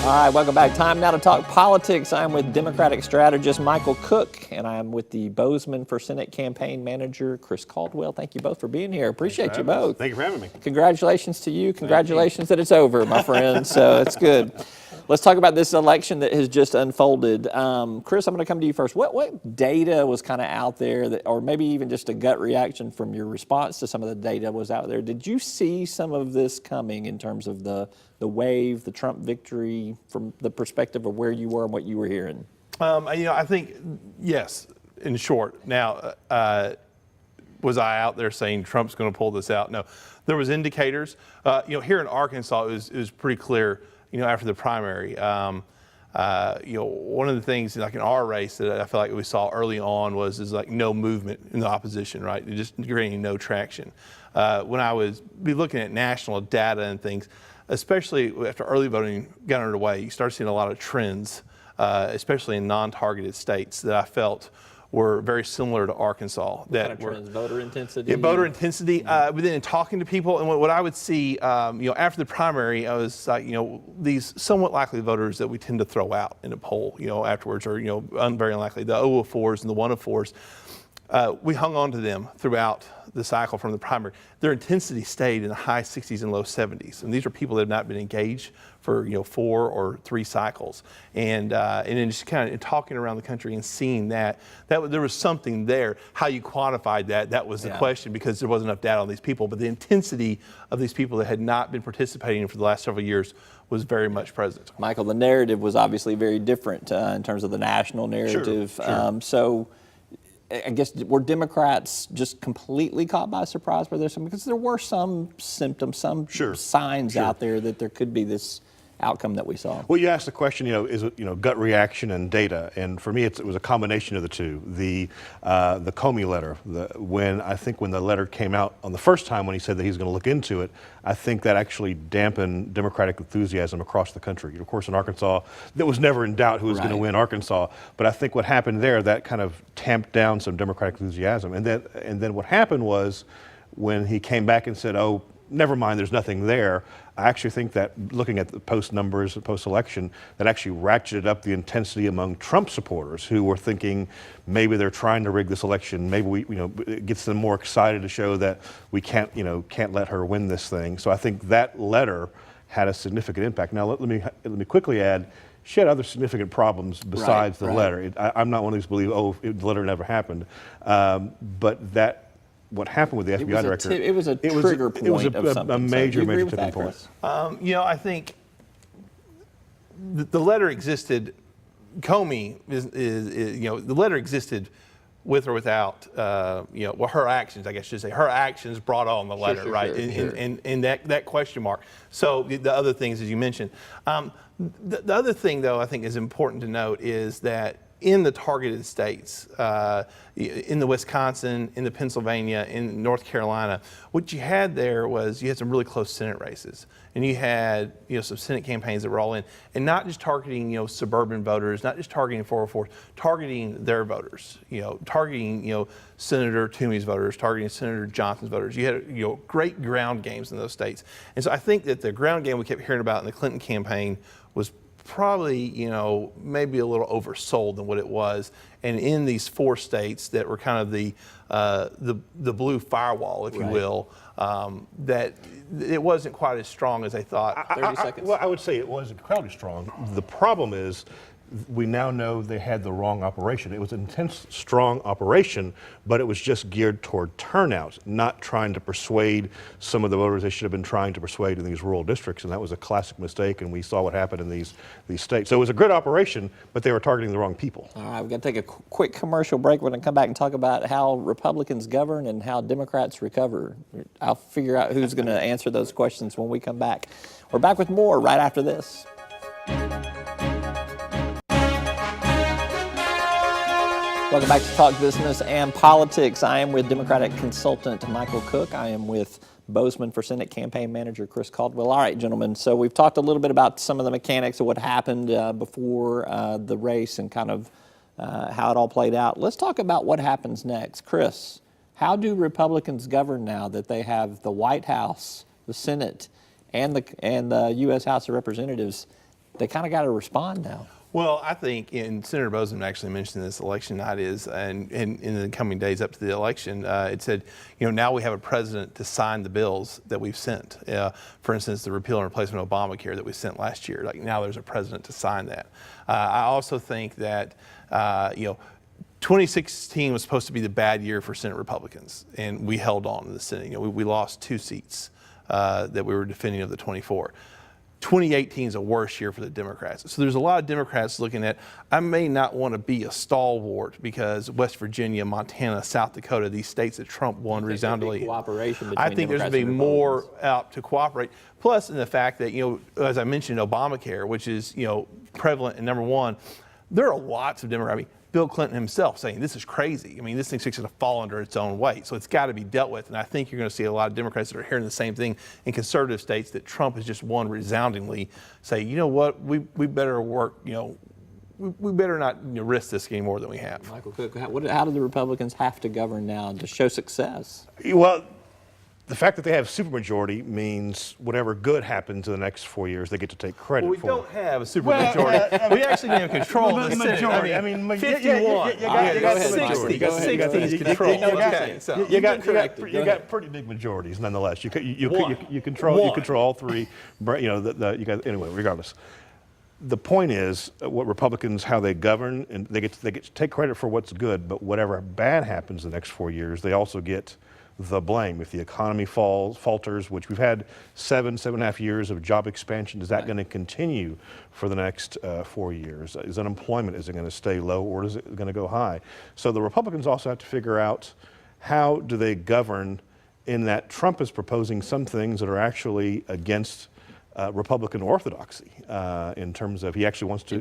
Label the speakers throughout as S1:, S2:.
S1: All right, welcome back. Time now to talk politics. I'm with Democratic strategist Michael Cook, and I'm with the Boozman for Senate campaign manager, Chris Caldwell. Thank you both for being here. Appreciate you both.
S2: Thank you for having me.
S1: Congratulations to you. Congratulations that it's over, my friend. So it's good. Let's talk about this election that has just unfolded. Chris, I'm going to come to you first. What data was kind of out there, that, or maybe even just a gut reaction from your response to some of the data was out there? Did you see some of this coming in terms of the wave, the Trump victory, from the perspective of where you were and what you were hearing?
S2: I think, yes, in short. Now, was I out there saying Trump's going to pull this out? No. There was indicators. Here in Arkansas, it was pretty clear, after the primary. One of the things, like in our race, that I feel like we saw early on is like no movement in the opposition, right? Just getting no traction. When I was looking at national data and things, especially after early voting got underway, you start seeing a lot of trends, especially in non-targeted states, that I felt were very similar to Arkansas.
S1: What kind of trends? Voter intensity?
S2: Yeah, voter intensity. But then in talking to people, and what I would see, after the primary, I was like, these somewhat likely voters that we tend to throw out in a poll, afterwards, or, very unlikely, the 004s and the 104s. We hung on to them throughout the cycle from the primary. Their intensity stayed in the high 60s and low 70s. And these are people that have not been engaged for 4 or 3 cycles. And then just kind of talking around the country and seeing that there was something there. How you quantified that was the question, because there wasn't enough data on these people. But the intensity of these people that had not been participating for the last several years was very much present.
S1: Michael, the narrative was obviously very different in terms of the national narrative.
S2: Sure.
S1: So I guess, were Democrats just completely caught by surprise by this? Because there were some symptoms, some signs out there that there could be this outcome that we saw.
S3: Well, you asked the question, is it, gut reaction and data? And for me, it was a combination of the two. The Comey letter, when the letter came out on the first time, when he said that he's going to look into it, I think that actually dampened Democratic enthusiasm across the country. Of course, in Arkansas, there was never in doubt who was going to win Arkansas. But I think what happened there, that kind of tamped down some Democratic enthusiasm. And then what happened was, when he came back and said, "Oh, never mind, there's nothing there," I actually think that, looking at the post numbers, post-election, that actually ratcheted up the intensity among Trump supporters, who were thinking maybe they're trying to rig this election. Maybe it gets them more excited to show that we can't let her win this thing. So I think that letter had a significant impact. Now let me quickly add, she had other significant problems besides the letter. I'm not one of these who believe, the letter never happened, but that. What happened with the FBI director?
S1: It was a trigger point.
S3: It was
S1: a
S3: major tipping point.
S2: I think the letter existed. Comey is the letter existed with or without her actions. I guess I should say her actions brought on the letter, right? And that question mark. So the other things, as you mentioned, the other thing though I think is important to note is that in the targeted states, in the Wisconsin, in the Pennsylvania, in North Carolina, what you had there was you had some really close Senate races, and you had some Senate campaigns that were all in, and not just targeting suburban voters, not just targeting 404, targeting their voters, targeting Senator Toomey's voters, targeting Senator Johnson's voters. You had great ground games in those states, and so I think that the ground game we kept hearing about in the Clinton campaign was probably, maybe a little oversold than what it was. And in these 4 states that were kind of the blue firewall, if you will, that it wasn't quite as strong as they thought.
S1: 30 seconds.
S3: Well, I would say it was incredibly strong. The problem is, we now know they had the wrong operation. It was an intense, strong operation, but it was just geared toward turnout, not trying to persuade some of the voters they should have been trying to persuade in these rural districts, and that was a classic mistake, and we saw what happened in these states. So it was a good operation, but they were targeting the wrong people.
S1: All right, we've got to take a quick commercial break. We're going to come back and talk about how Republicans govern and how Democrats recover. I'll figure out who's going to answer those questions when we come back. We're back with more right after this. Welcome back to Talk Business and Politics. I am with Democratic consultant Michael Cook. I am with Boozman for Senate campaign manager Chris Caldwell. All right, gentlemen, so we've talked a little bit about some of the mechanics of what happened before the race and kind of how it all played out. Let's talk about what happens next. Chris, how do Republicans govern now that they have the White House, the Senate, and the U.S. House of Representatives they kind of got to respond now.
S2: Well, I think, and Senator Boozman actually mentioned this election night and in the coming days up to the election, it said, now we have a president to sign the bills that we've sent. For instance, the repeal and replacement of Obamacare that we sent last year. Like now there's a president to sign that. I also think that, 2016 was supposed to be the bad year for Senate Republicans, and we held on to the Senate. We lost 2 seats that we were defending of the 24. 2018 is a worse year for the Democrats. So there's a lot of Democrats looking at, I may not want to be a stalwart because West Virginia, Montana, South Dakota, these states that Trump won resoundingly.
S1: Cooperation between
S2: I think there's going to be more out to cooperate. Plus, in the fact that, as I mentioned, Obamacare, which is, prevalent in number one, there are lots of Democrats. I mean, Bill Clinton himself saying this is crazy. I mean, this thing's going to fall under its own weight. So it's got to be dealt with. And I think you're going to see a lot of Democrats that are hearing the same thing in conservative states that Trump has just won resoundingly say, you know what, we better work, we better not risk this any more than we have.
S1: Michael Cook, how do the Republicans have to govern now to show success?
S3: Well, the fact that they have supermajority means whatever good happens in the next 4 years, they get to take credit
S2: Well, we
S3: for.
S2: don't have a supermajority. We actually have control of the Senate.
S3: Majority. I mean,
S2: 51.
S3: you got
S2: 60.
S1: Go ahead.
S2: 60 is control. Okay, so
S3: You got pretty big majorities, nonetheless. You control all three. You got anyway. Regardless, the point is what Republicans, how they govern, and they get to take credit for what's good. But whatever bad happens the next 4 years, they also get the blame. If the economy falters, which we've had 7.5 years of job expansion, is that going to continue for the next 4 years? Is unemployment, is it going to stay low or is it going to go high? So the Republicans also have to figure out how do they govern in that Trump is proposing some things that are actually against Republican orthodoxy in terms of he actually wants to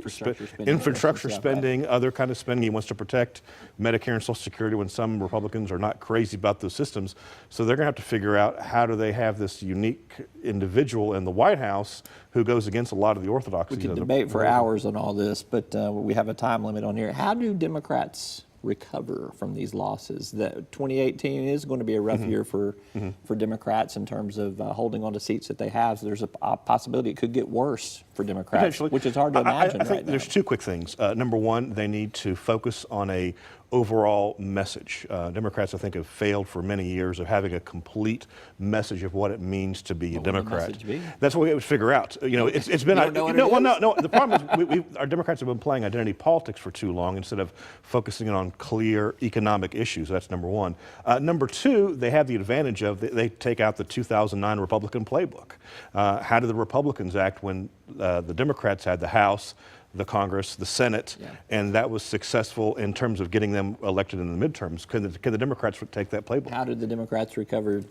S3: infrastructure spending, other kind of spending. He wants to protect Medicare and Social Security when some Republicans are not crazy about those systems. So they're going to have to figure out how do they have this unique individual in the White House who goes against a lot of the orthodoxy.
S1: We could debate for hours on all this, but we have a time limit on here. How do Democrats recover from these losses? That 2018 is going to be a rough year for Democrats in terms of holding on to seats that they have. So there's a possibility it could get worse for Democrats, which is hard to imagine
S3: I think there's 2 quick things. Number one, they need to focus on a overall message. Democrats, I think, have failed for many years of having a complete message of what it means to be a Democrat. That's what we have to figure out. It's been no. The problem is our Democrats have been playing identity politics for too long instead of focusing on clear economic issues. That's number one. Number two, they have the advantage of they take out the 2009 Republican playbook. How did the Republicans act when the Democrats had the House, the Congress, the Senate, and that was successful in terms of getting them elected in the midterms? Can the Democrats take that playbook?
S1: How did the Democrats recover,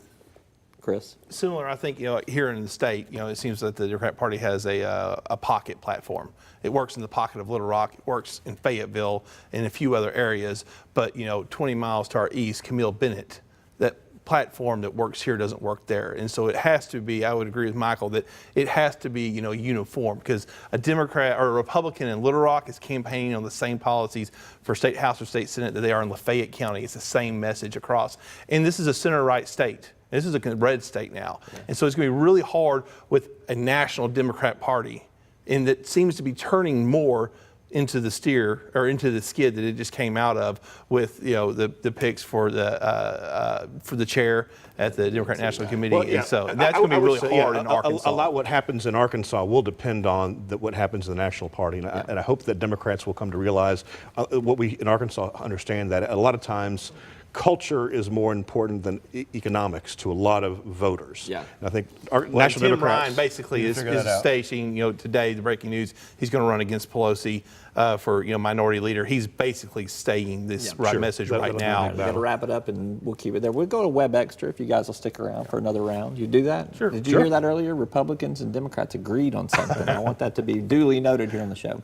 S1: Chris?
S2: Similar, I think, here in the state, it seems that the Democrat Party has a pocket platform. It works in the pocket of Little Rock, it works in Fayetteville, and a few other areas, but, 20 miles to our east, Camille Bennett, that platform that works here doesn't work there. And so it has to be, I would agree with Michael, that it has to be, uniform, because a Democrat or a Republican in Little Rock is campaigning on the same policies for state House or state Senate that they are in Lafayette County. It's the same message across. And this is a center-right state. This is a red state now. And so it's going to be really hard with a national Democrat Party, and that seems to be turning more into the steer or into the skid that it just came out of with the picks for the chair at the Democrat National Committee. And so that's going to be really hard in Arkansas.
S3: A lot what happens in Arkansas will depend on what happens in the National Party, and I hope that Democrats will come to realize what we in Arkansas understand, that a lot of times culture is more important than economics to a lot of voters.
S1: Yeah.
S3: And I think our National
S2: Tim
S3: Democrats
S2: Ryan basically is stating, today, the breaking news, he's going to run against Pelosi for, minority leader. He's basically saying this message right now.
S1: We've got to wrap it up, and we'll keep it there. We'll go to Web Extra if you guys will stick around for another round. You do that?
S2: Sure.
S1: Did you hear that earlier? Republicans and Democrats agreed on something. I want that to be duly noted here on the show.